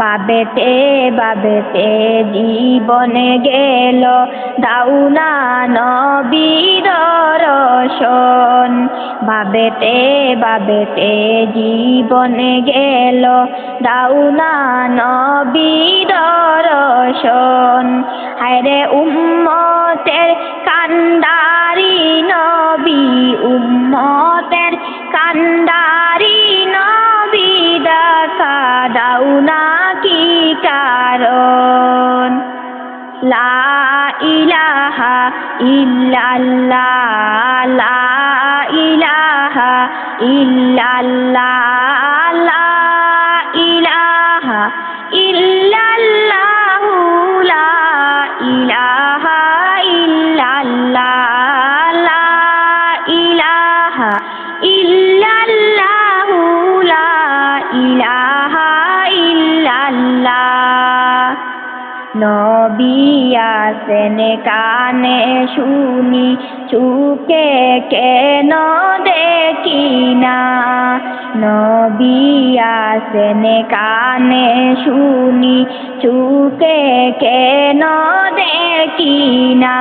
বাবেতে বাবেতে জীবন গেল দাউনা নবীর দর্শন। বাবেতে বাবেতে জীবন গেল দাউনা নবীর দর্শন। হায়রে উম্মতের কান্ডারি নবী, উম্মতের কান্ডারি নবী, দেখা দাউনা কি কারণ। লা ইলাহা ইল্লাল্লাহ, লা ইলাহা ইল্লাল্লাহ, লা ইলাহা ইল্লাল্লাহ, লা ইলাহা ইল্লাল্লাহ, লা ইলাহা ইল্লাল্লাহ, লা ইলাহা ইল্লাল্লাহ। নবী আছেন কানে শুনি, চুকে কেন দেখি না। নবী আছেন কানে শুনি, চুকে কেন দেখি না।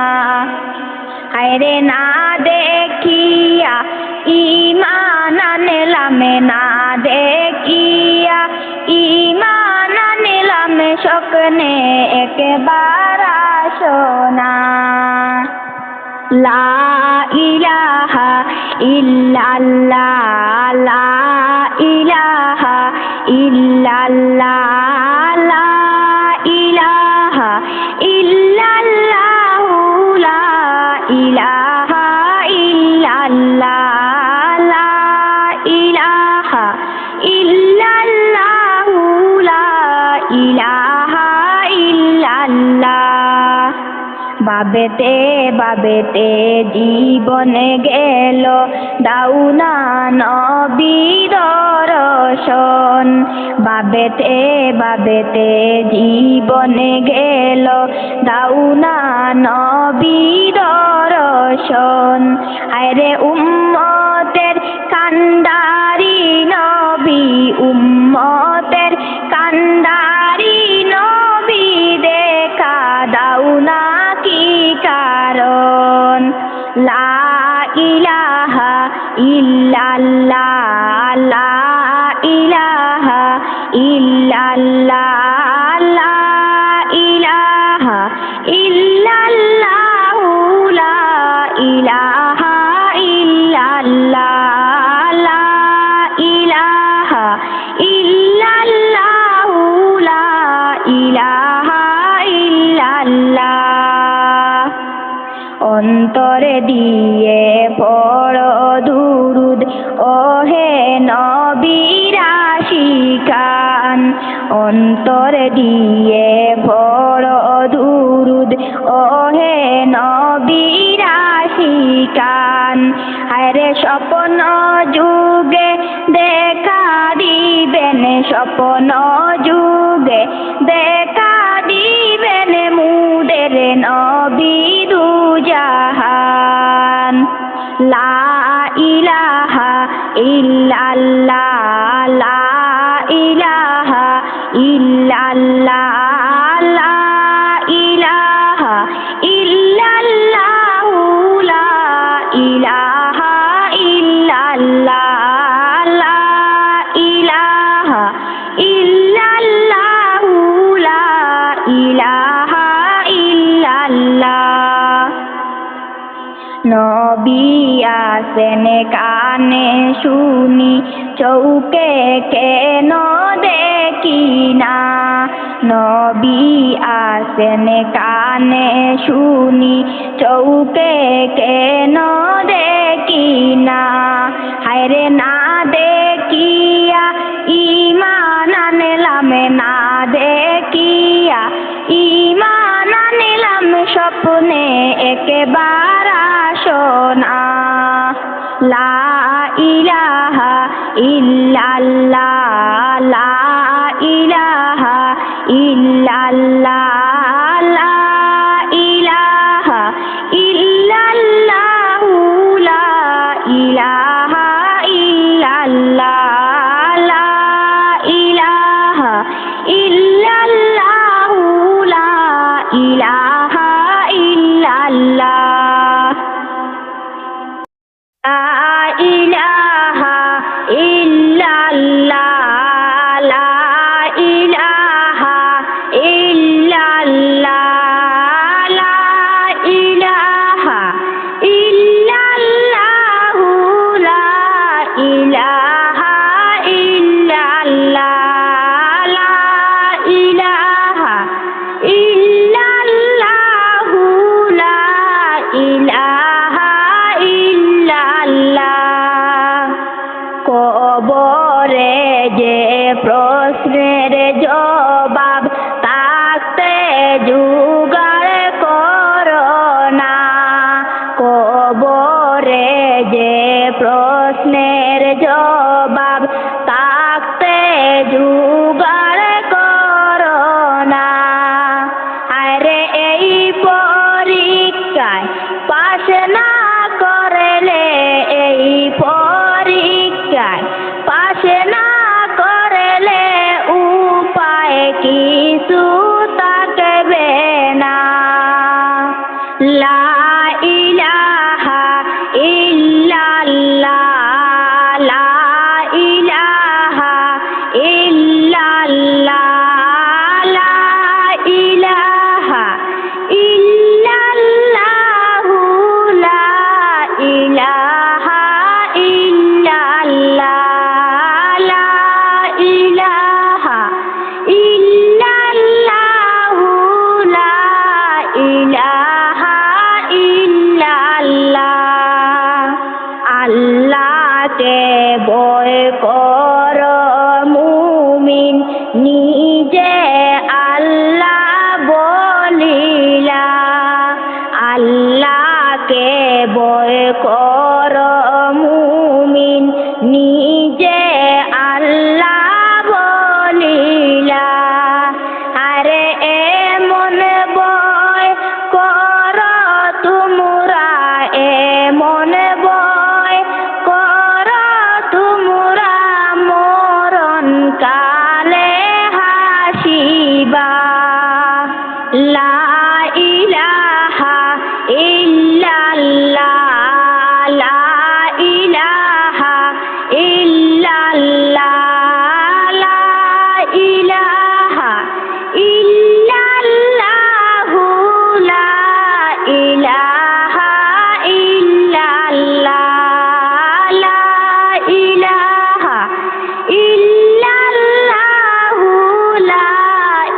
হায়রে না দেখিয়া ঈমান আনলাম, না দেখিয়া ঈমান আনলাম, স্বপ্নে একবার শোনা। লা ইলাহা ইল্লাল্লাহ, লা ইলাহা ইল্লাল্লাহ, লা ইলাহা ইল্লাল্লাহ, লা ইলাহা ইল্লাল্লাহ, লা ইলাহা ইল্লাল্লাহ, লা ইলাহা ইল্লাল্লাহ। বাবেতে বাবেতে জীবন গেল দাউনা নবীর দর্শন। বাবেতে বাবেতে জীবন গেল দাউনা নবীর দর্শন। হায়রে উম্মতের কান্ডারি নবী, উম্মতের কান্ডারি নবী, দেখা দাউনা কি কারণ। লা ইলাহা ইল্লাল্লাহ, লা ইলাহা ইল্লাল্লাহ, লা ইলাহা ইল্লাল্লাহ, লা ইলাহা ইল্লাল্লাহ, লা ইলাহা ইল্লাল্লাহ, লা ইলাহা ইল্লাল্লাহ। অন্তরে দিয়ে পড় দুরুদ, ওহে নবীর আশিকান। অন্তরে দিয়ে পড় দুরুদ, ওহে নবীর আশিকান। হায়রে স্বপ্ন যুগে দেখা দিবেন, স্বপ্ন যুগে দেখা দিবেন, মুদের নবী দুজাহান। লা ইলাহা ইল্লাল্লাহ, লা ইলাহা ইল্লাল্লাহ, লা ইলাহা ইল্লাল্লাহ, লা ইলাহা ইল্লাল্লাহ, লা ইলাহা ইল্লাল্লাহ, লা ইলাহা ইল্লাল্লাহ। নবী আছেন কানে শুনি, চৌকে কেন দেখি না। নবী আছেন কানে শুনি, চৌকে কেন দেখি না। হায়রে না দেখিয়া ঈমান আনলাম, না দেখিয়া ঈমান আনলাম, স্বপ্নে একবার শোনা। লা ইলাহা ইল্লাল্লাহ, লা ইলাহা ইল্লাল্লাহ, লা ইলাহা ইল্লাল্লাহ, লা ইলাহা ইল্লাল্লাহ, লা ইলাহা ইল্লাল্লাহ।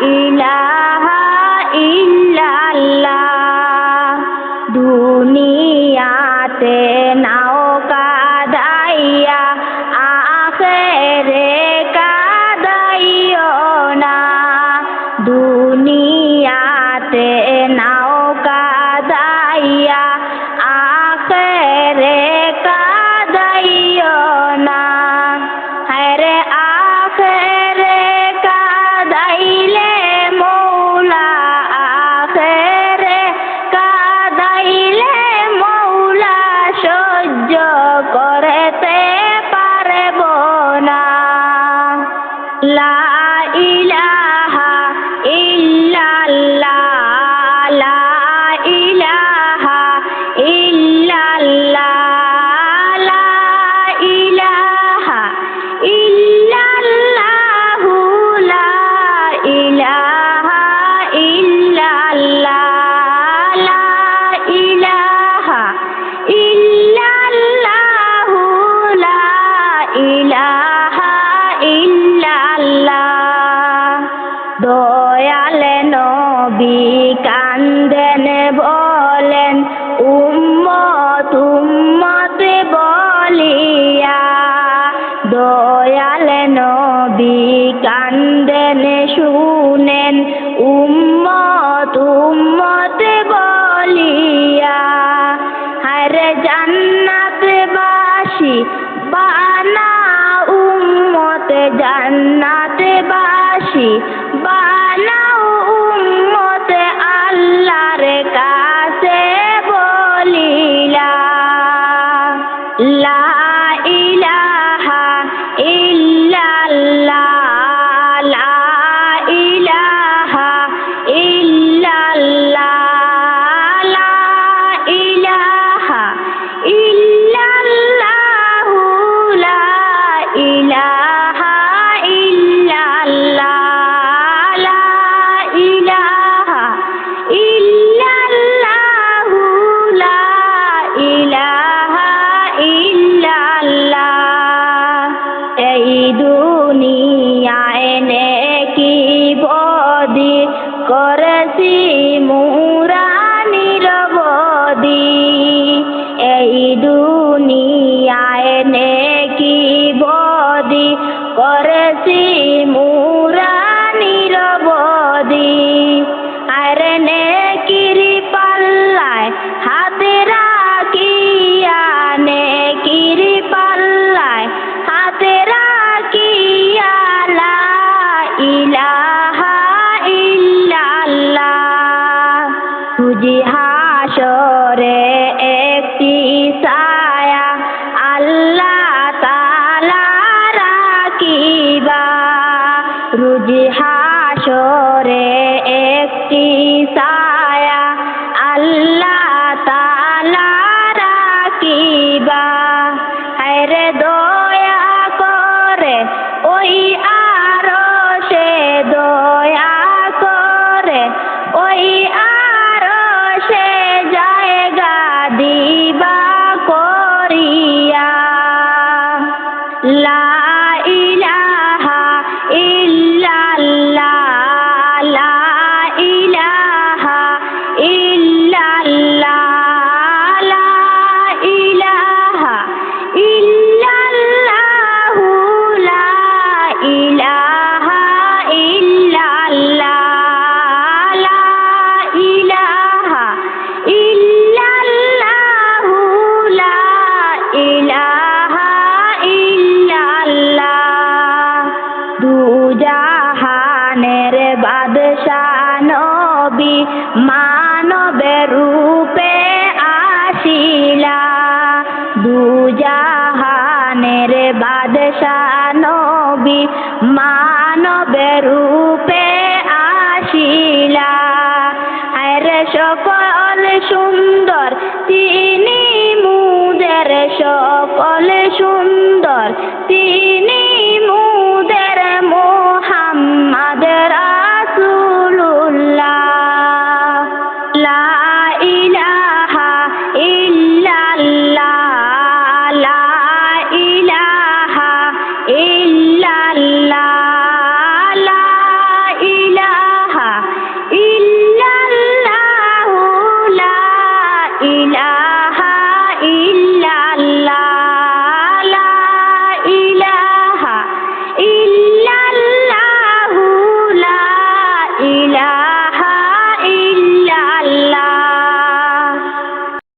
ইলাহা ইল্লাল্লাহ দুনিয়াতে নাও কাদাইয়া আখেরে কাদাইও না দুনিয়াতে নাও কাদাইয়া আখেরে কাদাইও না হায়রে আখেরে কাদাইলে মৌলা আখেরে কাদাইলে মৌলা সহ্য করতে পারব না লা ইলাহা ইল্লাল্লাহ লা ইলাহা ইল্লাল্লাহ লা ইলাহা ইল্লাল্লাহু লা ইলাহা ইল্লাল্লাহ লা ইলাহা ইল্লাল্লাহু লা ইলাহা ইল্লাল্লাহ দয়াল নবী কান্দেন বলেন উম্মত উম্মত বলিয়া দয়াল নবী কান্দেন শুনেন উম্মত উম্মত বলিয়া হায়রে জান্নাতবাসী বানা উম্মত জান্নাতবাসী বানাও উম্মত আল্লাহর কাছে বলিলা লা ইলাহা ইল্লাল্লাহ লা ইলাহা ইল্লাল্লাহ লা ইলাহা ইল্লাল্লাহু লা ইলাহা ইল্লাল্লাহ লা ইলাহা ইল্লাল্লাহু লা ইলাহা ইল্লাল্লাহ এই দুনিয়ায় নেকি বদি করেছি মুরা নিরবধি এই দুনিয়ায় নেকি বদি করেছি মুরা নিরবধি আরে নেকির পাল্লায় হাতে রাখিয়া নেকির পাল্লায় হাতে রাখিয়া লা ইলাহা ইল্লাল্লাহ খুঁজি হাসরে একটি ছায়া আল্লাহ তাআলা রাখিবা রুজি হাসরে একটি ছায়া আল্লাহ তাআলা রাখিবা হায়রে দয়া করে ওই আরশে দয়া করে ওই আরশে জায়গা দিবা করিয়া লা ইলাহা ইল্লাল্লাহ লা ইলাহা ইল্লাল্লাহ লা ইলাহা ইল্লাল্লাহু লা ইলাহা ইল্লাল্লাহ লা ইলাহা ইল্লাল্লাহু লা ইলাহা ইল্লাল্লাহ দুজাহানের বাদশা নবী মা